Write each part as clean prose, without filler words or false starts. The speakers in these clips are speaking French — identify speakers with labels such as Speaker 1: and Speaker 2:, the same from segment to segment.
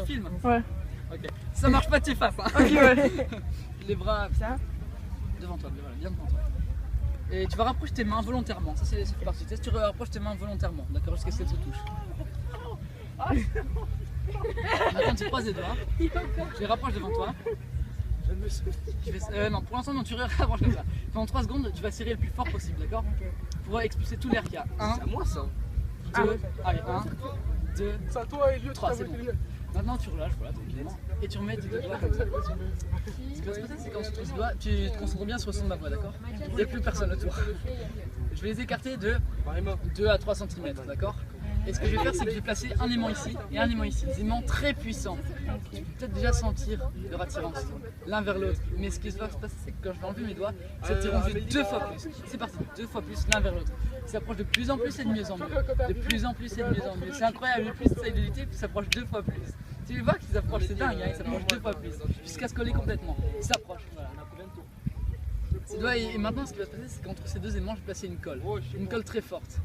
Speaker 1: Tu filmes?
Speaker 2: Ouais.
Speaker 1: Ok. Ça marche pas, tu effaces. Hein.
Speaker 2: Ok, ouais.
Speaker 1: Les bras ça, devant toi, voilà, bien devant toi. Et tu vas rapprocher tes mains volontairement. Ça, c'est parti du test. Tu rapproches tes mains volontairement, d'accord, jusqu'à ce qu'elles se touchent. Maintenant, tu croises les doigts. Je les rapproche devant toi. Non, pour l'instant, non, tu rapproches comme ça. Pendant 3 secondes, tu vas serrer le plus fort possible, d'accord? Pour expulser tout l'air qu'il y a. 1,
Speaker 3: C'est à moi ça.
Speaker 1: 2, allez, 1, 2,
Speaker 4: C'est à toi, Elliot,
Speaker 1: 3, c'est bon. Maintenant, tu relâches, voilà, tranquillement. Et tu remets tes deux doigts comme ça. Ce qui va se passer, c'est quand tu touches les doigts, tu te concentres bien sur le son de ma voix, d'accord? Il n'y a plus personne autour. Je vais les écarter de 2 à 3 cm, d'accord? Et ce que je vais faire, c'est que je vais placer un aimant ici et un aimant ici. Des aimants très puissants. Tu peux peut-être déjà sentir leur attirance l'un vers l'autre. Mais ce qui va se passer, c'est que quand je vais enlever mes doigts, ça t'attirera juste 2 fois plus. C'est parti, 2 fois plus l'un vers l'autre. Ils s'approchent de plus en plus et de mieux en mieux. De plus en plus et de mieux en mieux. C'est incroyable, plus tu essayes de lutter, plus ils s'approchent 2 fois plus. Tu vois qu'ils s'approchent, c'est dingue, hein, ils s'approchent 2 fois plus. Jusqu'à se coller complètement. Ils s'approchent, voilà. Ces doigts, et maintenant, ce qui va se passer, c'est qu'entre ces deux aimants, je vais placer une colle très forte.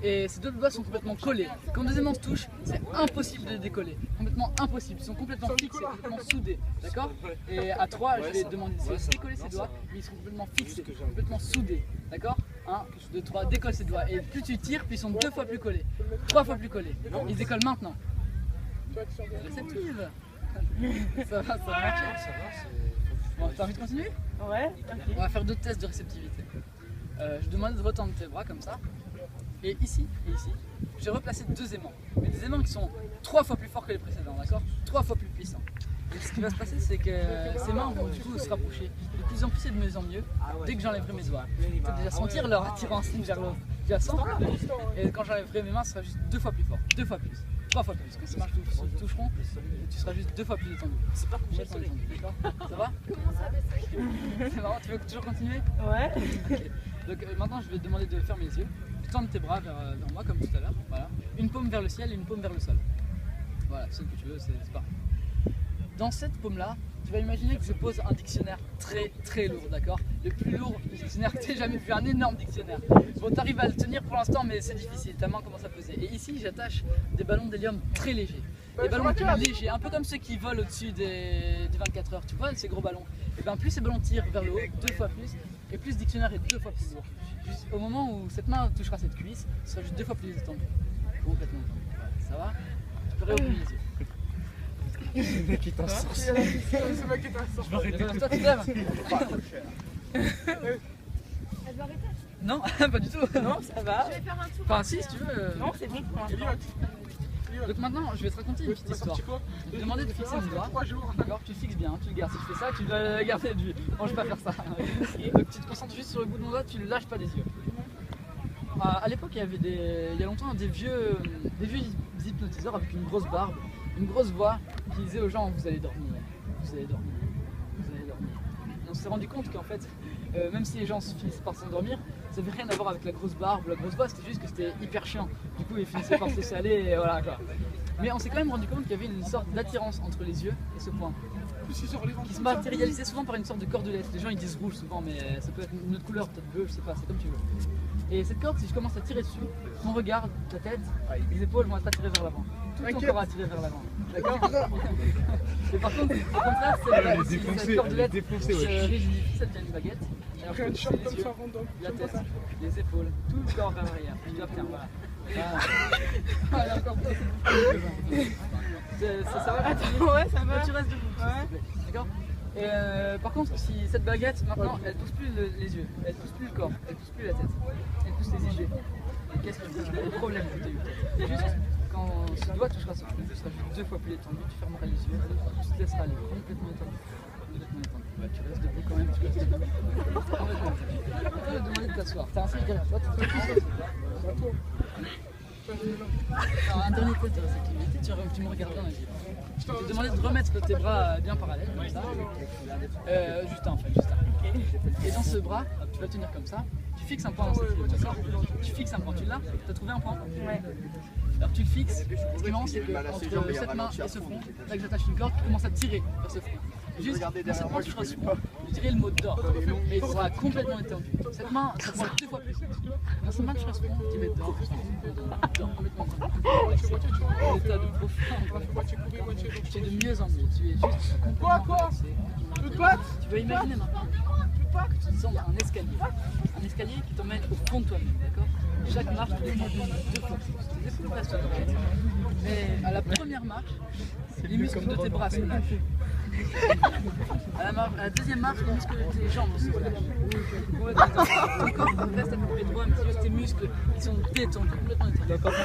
Speaker 1: Et ces deux doigts sont complètement collés. Quand deux aimants se touchent, c'est impossible de les décoller. Complètement impossible. Ils sont complètement fixés, complètement soudés. D'accord? Et à 3, je vais demander de décoller ces doigts, mais ils sont complètement fixés, complètement soudés. D'accord? 1, 2, 3, décolle ces doigts. Et plus tu tires, plus ils sont 2 fois plus collés. 3 fois plus collés. Ils se décollent maintenant. Réceptive. Ça va marcher. Bon, t'as envie de continuer?
Speaker 2: Ouais, ok.
Speaker 1: On va faire 2 tests de réceptivité. Je demande de retendre tes bras comme ça. Et ici, j'ai replacé 2 aimants. Mais des aimants qui sont 3 fois plus forts que les précédents, d'accord? 3 fois plus puissants. Et ce qui va se passer, c'est que ces mains vont du coup se rapprocher de plus en plus et de mieux en mieux dès que j'enlèverai mes doigts. Tu peux déjà sentir leur attirance l'une vers l'autre. Tu la sens? Et quand j'enlèverai mes mains, ce sera juste 2 fois plus fort, 2 fois plus, 3 fois plus. Quand ces mains se toucheront, tu seras juste 2 fois plus détendu. C'est pas complètement détendu, d'accord? Ça va? C'est marrant, tu veux toujours continuer?
Speaker 2: Ouais.
Speaker 1: Okay. Donc maintenant, je vais te demander de fermer les yeux. Tends tes bras vers moi comme tout à l'heure, voilà. Une paume vers le ciel et une paume vers le sol. Voilà, celle que tu veux, c'est parfait. Dans cette paume là, tu vas imaginer que je pose un dictionnaire très lourd, d'accord? Le plus lourd dictionnaire que tu aies jamais vu, un énorme dictionnaire. Bon, tu arrives à le tenir pour l'instant, mais c'est difficile, ta main commence à peser. Et ici, j'attache des ballons d'hélium très légers. Des ballons légers, un peu comme ceux qui volent au-dessus des 24 heures, tu vois, ces gros ballons. Et bien plus ces ballons tirent vers le haut, 2 fois plus, et plus ce dictionnaire est 2 fois plus lourd. Juste au moment où cette main touchera cette cuisse, ce sera juste 2 fois plus détendu. Complètement détendu. Voilà, ça va? Tu peux réouvrir les yeux.
Speaker 3: Le mec est un sens.
Speaker 4: Ce mec est un sens.
Speaker 3: Je vais arrêter.
Speaker 1: Toi, tu te lèves?
Speaker 5: Elle doit arrêter.
Speaker 1: Non, pas du tout.
Speaker 2: Non, ça va.
Speaker 5: Je vais faire un tour.
Speaker 1: Enfin, si tu veux.
Speaker 2: Non, c'est bon pour l'instant.
Speaker 1: Donc maintenant, je vais te raconter une petite histoire. Je vais te demander de fixer mon doigt. D'accord? Tu le fixes bien, tu le gardes. Si je fais ça, tu dois le garder de vue. Bon, je vais pas faire ça. Donc tu te concentres juste sur le bout de mon doigt, tu le lâches pas des yeux. À l'époque, il y avait il y a longtemps des vieux hypnotiseurs avec une grosse barbe, une grosse voix qui disait aux gens: vous allez dormir, vous allez dormir, vous allez dormir. Et on s'est rendu compte qu'en fait, même si les gens finissaient par s'endormir, ça n'avait rien à voir avec la grosse barbe, la grosse voix, c'était juste que c'était hyper chiant. Du coup, ils finissaient par se laisser aller et voilà quoi. Mais on s'est quand même rendu compte qu'il y avait une sorte d'attirance entre les yeux et ce point, qui se matérialisait souvent par une sorte de cordelette. Les gens ils disent rouge souvent, mais ça peut être une autre couleur, peut-être bleu, je sais pas, c'est comme tu veux. Et cette corde, si je commence à tirer dessus, mon regard, ta tête, les épaules vont être attirées vers l'avant. Tout ton corps attiré vers l'avant. D'accord? Et par contre, au contraire, cette cordelette se rigidifie, ça devient une baguette. Alors que c'est les yeux, la tête, les épaules, tout le corps vers l'arrière. Je dois faire, voilà. Ah, il y a encore ça va?
Speaker 2: Attends, ouais, ça va.
Speaker 1: Tu restes debout, s'il te plaît. D'accord? Et par contre, si cette baguette, maintenant, elle pousse plus les yeux, elle pousse plus le corps, elle pousse plus la tête, elle pousse les idées. Et qu'est-ce que tu veux? Les problèmes que tu as eu. Juste, quand ce doigt touchera ce truc, tu seras juste 2 fois plus détendu, tu fermeras les yeux, tu te laisseras aller complètement détendu. Complètement détendu. Ouais, tu restes debout quand même, tu restes debout. Je vais te demander de t'asseoir. T'as un siège derrière toi, tu te poses. Alors, un dernier test de réceptivité, tu me regardes dans les yeux. Je vais te demander de remettre tes bras bien parallèles, comme ça. Juste un en fait, juste un. Et dans ce bras, tu vas le tenir comme ça. Tu fixes un point dans cette yeux, d'accord? Tu fixes un point, tu l'as? T'as trouvé un point?
Speaker 2: Ouais.
Speaker 1: Alors tu le fixes, ce qui est marrant c'est que entre cette main et ce front, là que j'attache une corde, tu commences à tirer vers ce front. Juste, dans cette main, tu feras souvent, je dirais le mot d'or, mais il sera complètement étendu. Cette main, ça prend 2 fois plus. Dans cette main, tu feras souvent, tu mets d'or, complètement étendu. L'état de profond, tu es de mieux en mieux, tu es juste complètement relaxé. Tu vas imaginer maintenant que tu descends un escalier qui t'emmène au fond de toi-même, d'accord? Chaque marche te demande 2 fois plus. Tes épaules restent droites. Mais à la première marche, les muscles de tes bras se lâchent. À la deuxième marche, les muscles de tes jambes se relâchent. Ton corps reste à peu près droit, mais c'est juste tes muscles qui sont détendus, complètement détendus.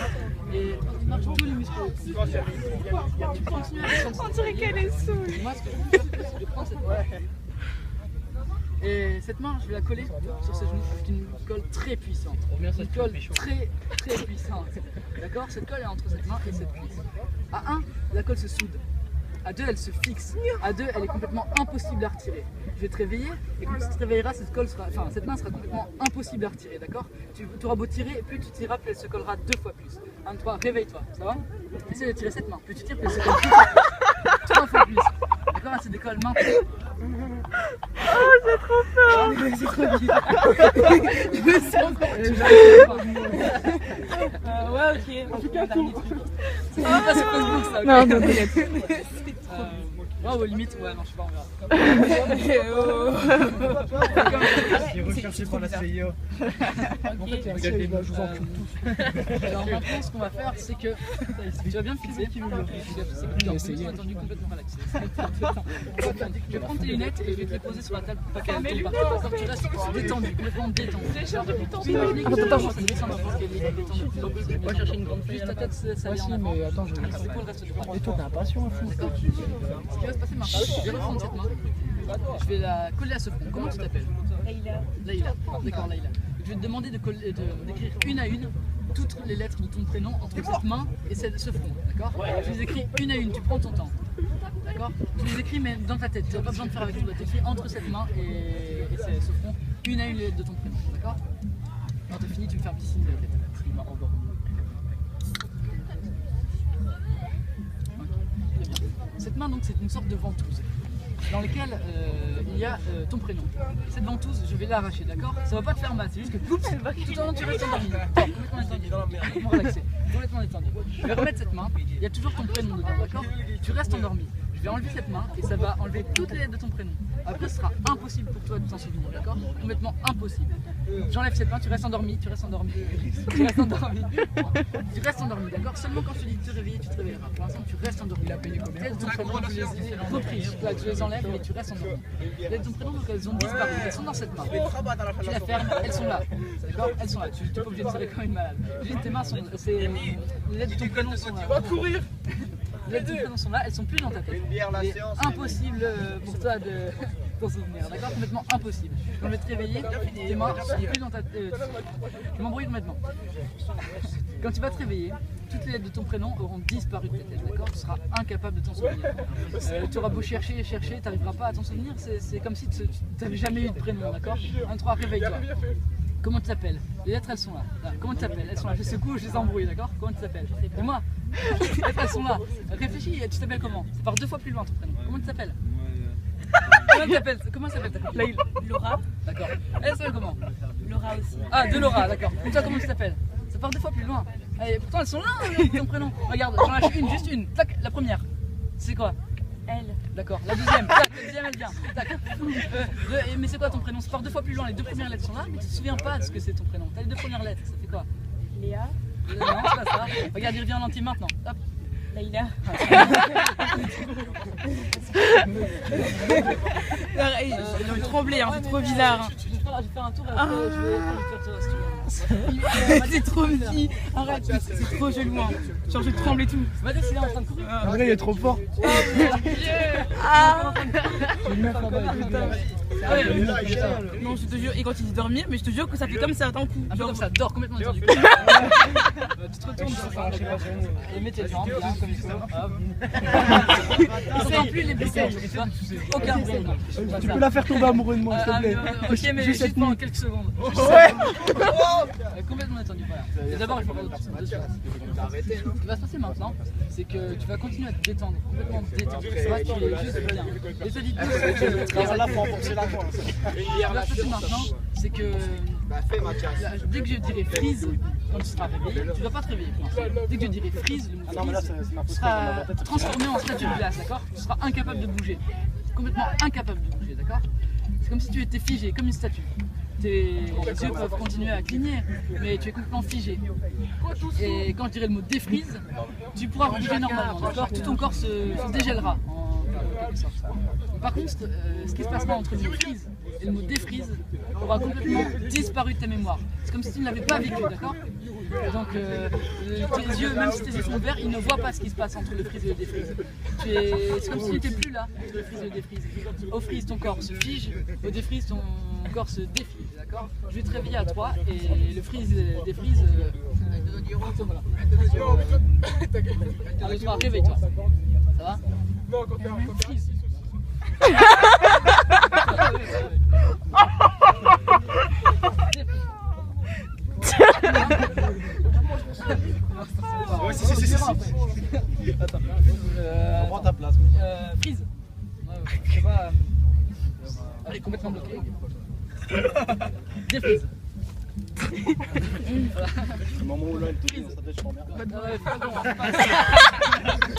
Speaker 1: Et quand tu marches, tous les muscles tu continues à descendre.
Speaker 2: On dirait qu'elle est saoule.
Speaker 1: Moi, ce que je vais faire, c'est que je prends cette main. Et cette main, je vais la coller sur ses genoux avec une colle très puissante. Une colle très puissante. D'accord? Cette colle est entre cette main et cette cuisse. À 1, la colle se soude. À 2, elle se fixe. À 2, elle est complètement impossible à retirer. Je vais te réveiller et quand tu te réveilleras, cette main sera complètement impossible à retirer. D'accord? Tu auras beau tirer, plus tu tireras, plus elle se collera 2 fois plus. 1, 3, réveille-toi. Ça va? Essaye de tirer cette main. Plus tu tires, plus elle se colle 3 fois plus. D'accord? Elle se décolle maintenant.
Speaker 2: Oh, j'ai trop peur.
Speaker 1: C'est trop vite. Je me sens
Speaker 2: Ouais, ok. En tout cas,
Speaker 1: c'est pas sur Facebook ça.
Speaker 2: non, non, t'inquiète.
Speaker 1: Aux limites, ouais, non, je suis pas en verre.
Speaker 3: Il est recherché par la CIA.
Speaker 1: En fait, il va vous encule tous. Alors maintenant, ce qu'on va faire, c'est que tu vas bien me fixer. C'est attendu complètement relaxé. Je vais prendre tes lunettes et je vais te les poser sur la table pour pas qu'elles tombent par terre. Tu restes détendu, complètement détendu. Imaginez que ça descend parce qu'elle est détendue. On va chercher une grande fille. Juste ta tête, ça vient en avant.
Speaker 3: Mais attends,
Speaker 1: Les épaules restent droites.
Speaker 3: Et toi, t'as un patient à fou.
Speaker 1: D'accord. Ce qui va se passer maintenant, je vais reprendre cette main, je vais la coller à ce front. Comment tu t'appelles? Laïla. D'accord, Laïla. Je vais te demander d'écrire une à une toutes les lettres de ton prénom entre cette main et ce front. D'accord? Je les écris une à une, tu prends ton temps. D'accord? Tu les écris mais dans ta tête, tu n'as pas besoin de faire avec toi. Tu écris entre cette main et ce front une à une les lettres de ton prénom. D'accord? Quand tu as fini, tu me fais un petit signe de la tête. Cette main, donc, c'est une sorte de ventouse dans laquelle il y a ton prénom. Cette ventouse, je vais l'arracher, d'accord? Ça va pas te faire mal, c'est juste que tout le temps tu restes endormi. Complètement détendu, complètement relaxé, complètement détendu. Je vais remettre cette main, il y a toujours ton prénom dedans, d'accord? Tu restes endormi. Je vais enlever cette main et ça va enlever toutes les lettres de ton prénom. Après, ce sera impossible pour toi de t'en souvenir, d'accord? Complètement impossible. J'enlève cette main, tu restes endormi, tu restes endormi, tu restes endormi. Tu restes endormi, d'accord? Seulement quand je te dis de te réveiller, tu te réveilleras. Pour l'instant, tu restes endormi. Les lettres de ton prénom, je les ai reprises. Tu les enlèves, mais tu restes endormi. Les lettres de ton prénom, donc, elles ont disparu. Elles sont dans cette main. Tu la fermes, elles sont là. D'accord? Elles sont là. Tu n'es pas obligé de serrer comme une malade. Juste tes mains sont. Les lettres de ton prénom sont là.
Speaker 4: Va courir.
Speaker 1: Les lettres de ton prénom sont là, elles sont plus dans ta tête. C'est impossible pour toi de t'en souvenir, d'accord? Complètement impossible. Quand je vais te réveiller, tes mains sont plus dans ta tête. Je m'embrouille maintenant. Quand tu vas te réveiller, toutes les lettres de ton prénom auront disparu de ta tête, d'accord? Tu seras incapable de t'en souvenir. Tu auras beau chercher, tu n'arriveras pas à t'en souvenir. C'est comme si tu n'avais jamais eu de prénom, d'accord? 1, 3, réveille-toi. Comment tu t'appelles? Les lettres, elles sont là. Comment tu t'appelles? Elles sont là. Je secoue, je les embrouille, d'accord? Comment tu t'appelles? Dis-moi. Les lettres, elles sont là. Réfléchis, tu t'appelles comment? Ça part 2 fois plus loin ton prénom. Comment tu t'appelles? Comment s'appelle ta copine?
Speaker 2: Laura.
Speaker 1: D'accord. Elle s'appelle comment?
Speaker 2: Laura aussi.
Speaker 1: Ah, de Laura, d'accord. Et toi, comment tu t'appelles? Ça part 2 fois plus loin. Allez, pourtant, elles sont là, ton prénom. Regarde, j'en lâche une, juste une. Tac, la première. C'est quoi?
Speaker 2: Elle.
Speaker 1: D'accord. La deuxième. Tac, la deuxième, elle vient. Tac. Mais c'est quoi ton prénom? Ça part 2 fois plus loin. Les 2 premières lettres sont là, mais tu te souviens pas de ce que c'est ton prénom. T'as les 2 premières lettres. Ça fait quoi?
Speaker 2: Léa.
Speaker 1: Non, c'est pas ça. Regarde, il revient en entier maintenant. Hop.
Speaker 2: Laïla. J'ai tremblé, hein, c'est trop bizarre.
Speaker 1: Je vais faire un tour et après je vais faire toi si tu veux.
Speaker 2: C'est trop petit. Arrête, c'est trop gelou. Hein. Genre je tremble et tout.
Speaker 1: Tu vas dire s'il est en train de courir.
Speaker 3: En vrai, il est trop fort.
Speaker 2: Non, je te jure, et quand il dit dormir, mais je te jure que ça fait comme ça d'un coup.
Speaker 1: Un peu comme ça, dors complètement détendu. Tu te retournes sur ça, et mets tes jambes bien comme il faut. Essaye plus les blessés. Aucun bruit.
Speaker 3: Tu peux la faire tomber amoureux de moi, s'il te plaît.
Speaker 1: Ok, mais juste pendant quelques secondes.
Speaker 3: Ouais.
Speaker 1: Complètement détendu, voilà. Et d'abord, il faut avoir d'autres choses. Ce qui va se passer maintenant, c'est que tu vas continuer à te détendre, complètement te détendre. Ça va, tu es juste bien. Et ça dit tout, c'est que très
Speaker 3: Là, faut rembourser l'argent.
Speaker 1: ce qui va se passer maintenant, c'est que dès que je dirai freeze, quand tu seras réveillé, tu ne vas pas te réveiller pour l'instant. Dès que je dirai freeze, le mot freeze sera transformé en statue de glace, d'accord? Tu seras incapable de bouger. Complètement incapable de bouger, d'accord? C'est comme si tu étais figé, comme une statue. Tes yeux peuvent continuer à cligner, mais tu es complètement figé. Et quand je dirai le mot défreeze, tu pourras bouger normalement, d'accord? Tout ton corps se dégèlera. Par contre, ce qui se passera entre le mot freeze et le mot défreeze aura complètement disparu de ta mémoire. C'est comme si tu ne l'avais pas vécu, d'accord? Donc tes yeux, même si tes yeux sont ouverts, ils ne voient pas ce qui se passe entre le freeze et le défreeze. C'est comme si tu n'étais plus là entre le freeze et le défreeze. Au freeze, ton corps se fige, au défreeze, ton corps se défige, d'accord? Je vais te réveiller à 3 et le freeze et le défreeze. Voilà. Allez, toi, réveille-toi. Ça va?
Speaker 4: Non, quand t'es
Speaker 1: Freeze.
Speaker 3: Ouais, si.
Speaker 1: Attends.
Speaker 3: Prends ta place.
Speaker 1: Freeze. Je sais pas. Elle est complètement bloquée. Défreeze.
Speaker 3: Le moment où là, elle te dit, ça peut-être je t'emmerde.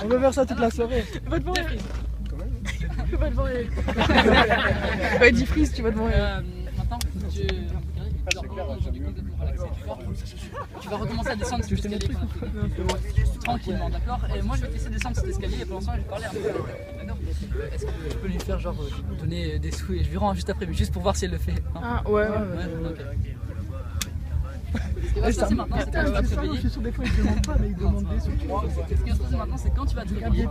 Speaker 3: On va faire ça toute la soirée.
Speaker 2: Va te mourir.
Speaker 1: Défreeze.
Speaker 2: Va te mourir. Va être freeze, tu vas te mourir.
Speaker 1: Maintenant, tu vas recommencer à descendre cet escalier tranquillement, d'accord? Et moi je vais t'essayer de descendre cet escalier et pour l'instant je vais parler un peu. D'accord? Est-ce que je peux lui faire genre donner des sous et je lui rends juste après, mais juste pour voir si elle le fait. Hein?
Speaker 2: Ah ouais.
Speaker 1: Ok. Ce qui va se passer maintenant, c'est quand tu vas te réveiller.
Speaker 3: Je suis sûr des fois ils ne demandent pas, mais ils demandent des sous.
Speaker 1: Ce qui va se passer maintenant, c'est quand tu vas te réveiller.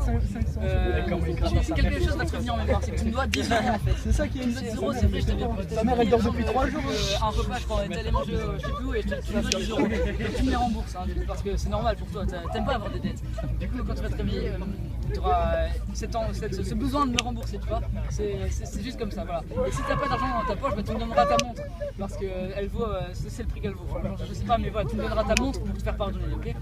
Speaker 1: C'est quelque chose à te revenir en mémoire, c'est que tu me dois 10 euros en fait.
Speaker 3: C'est ça qui est
Speaker 1: Tu me dois 10 euros, c'est vrai, je t'avais pris.
Speaker 3: Ta mère elle dort depuis 3 jours.
Speaker 1: Un repas, je crois, t'allais manger, je sais plus où, et tu me dois 10 euros. Et tu me les rembourses, hein, parce que c'est normal pour toi, t'aimes pas avoir des dettes. Du coup, quand tu vas te réveiller, tu auras ce besoin de me rembourser, tu vois. C'est juste comme ça, voilà. Et si t'as pas d'argent dans ta poche, bah, tu me donneras ta montre, parce que elle vaut, c'est le prix qu'elle vaut. Je sais pas, mais voilà, tu me donneras ta montre pour te faire pardonner, ok?